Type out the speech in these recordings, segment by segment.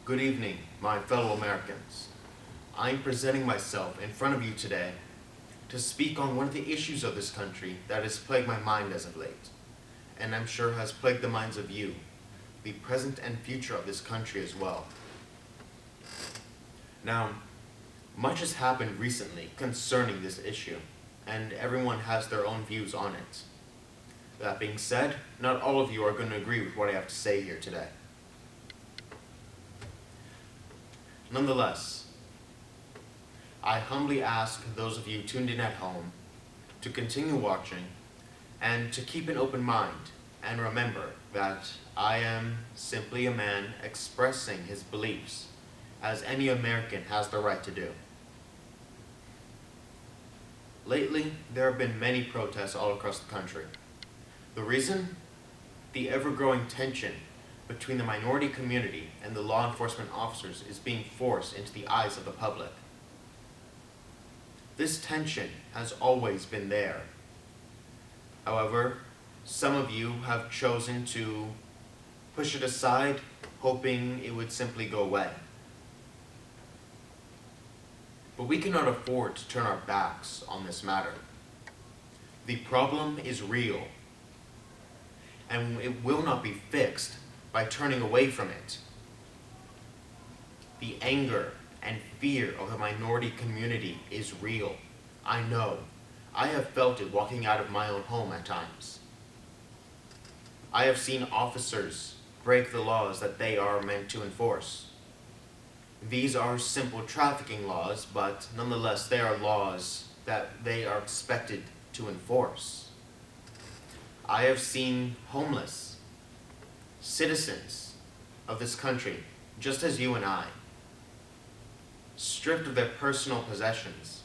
Good evening, my fellow Americans. I am presenting myself in front of you today to speak on one of the issues of this country that has plagued my mind as of late, and I'm sure has plagued the minds of you, the present and future of this country as well. Now, much has happened recently concerning this issue, and everyone has their own views on it. That being said, not all of you are going to agree with what I have to say here today. Nonetheless, I humbly ask those of you tuned in at home to continue watching and to keep an open mind, and remember that I am simply a man expressing his beliefs, as any American has the right to do. Lately, there have been many protests all across the country. The reason? The ever-growing tension between the minority community and the law enforcement officers is being forced into the eyes of the public. This tension has always been there. However, some of you have chosen to push it aside, hoping it would simply go away. But we cannot afford to turn our backs on this matter. The problem is real, and it will not be fixed by turning away from it. The anger and fear of the minority community is real. I know. I have felt it walking out of my own home at times. I have seen officers break the laws that they are meant to enforce. These are simple trafficking laws, but nonetheless they are laws that they are expected to enforce. I have seen homeless citizens of this country, just as you and I, stripped of their personal possessions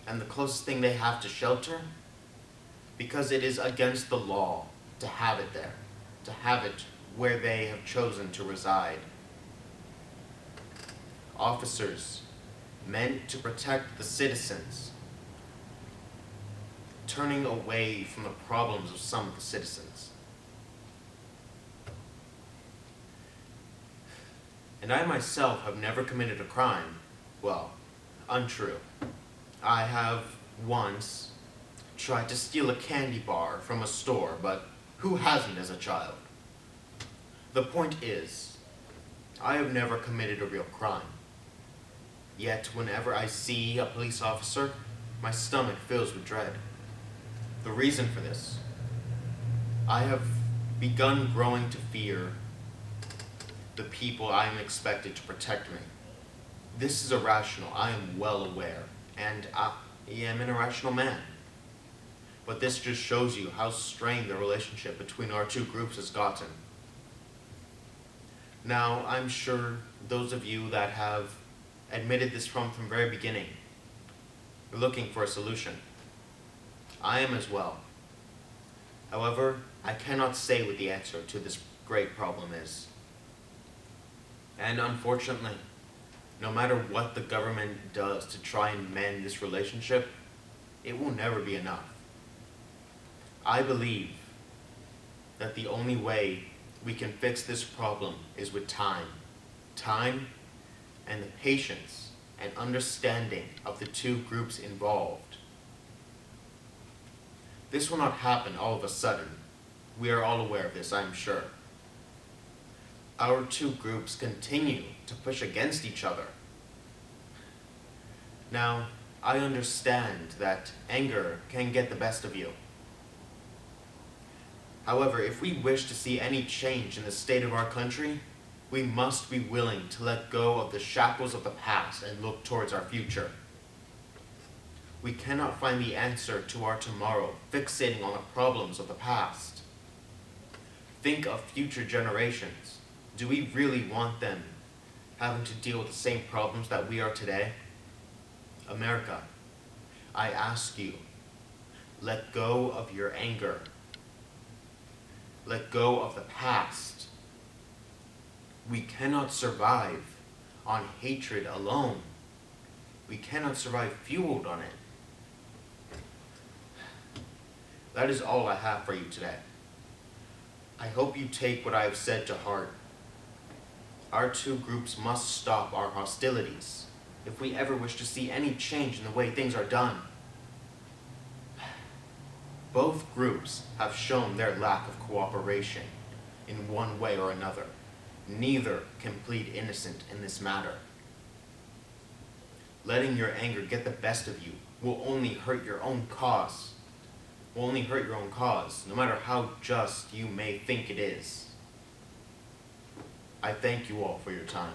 and the closest thing they have to shelter, because it is against the law to have it there, to have it where they have chosen to reside. Officers meant to protect the citizens, turning away from the problems of some of the citizens. And I myself have never committed a crime. Well, untrue. I have once tried to steal a candy bar from a store, but who hasn't as a child? The point is, I have never committed a real crime. Yet whenever I see a police officer, my stomach fills with dread. The reason for this: I have begun growing to fear the people I am expected to protect me. This is irrational, I am well aware, and I am an irrational man. But this just shows you how strained the relationship between our two groups has gotten. Now, I'm sure those of you that have admitted this from the very beginning are looking for a solution. I am as well. However, I cannot say what the answer to this great problem is. And unfortunately, no matter what the government does to try and mend this relationship, it will never be enough. I believe that the only way we can fix this problem is with time. Time and the patience and understanding of the two groups involved. This will not happen all of a sudden. We are all aware of this, I'm sure. Our two groups continue to push against each other. Now, I understand that anger can get the best of you. However, if we wish to see any change in the state of our country, we must be willing to let go of the shackles of the past and look towards our future. We cannot find the answer to our tomorrow fixating on the problems of the past. Think of future generations. Do we really want them having to deal with the same problems that we are today? America, I ask you, let go of your anger. Let go of the past. We cannot survive on hatred alone. We cannot survive fueled on it. That is all I have for you today. I hope you take what I have said to heart. Our two groups must stop our hostilities if we ever wish to see any change in the way things are done. Both groups have shown their lack of cooperation in one way or another. Neither can plead innocent in this matter. Letting your anger get the best of you will only hurt your own cause. No matter how just you may think it is. I thank you all for your time.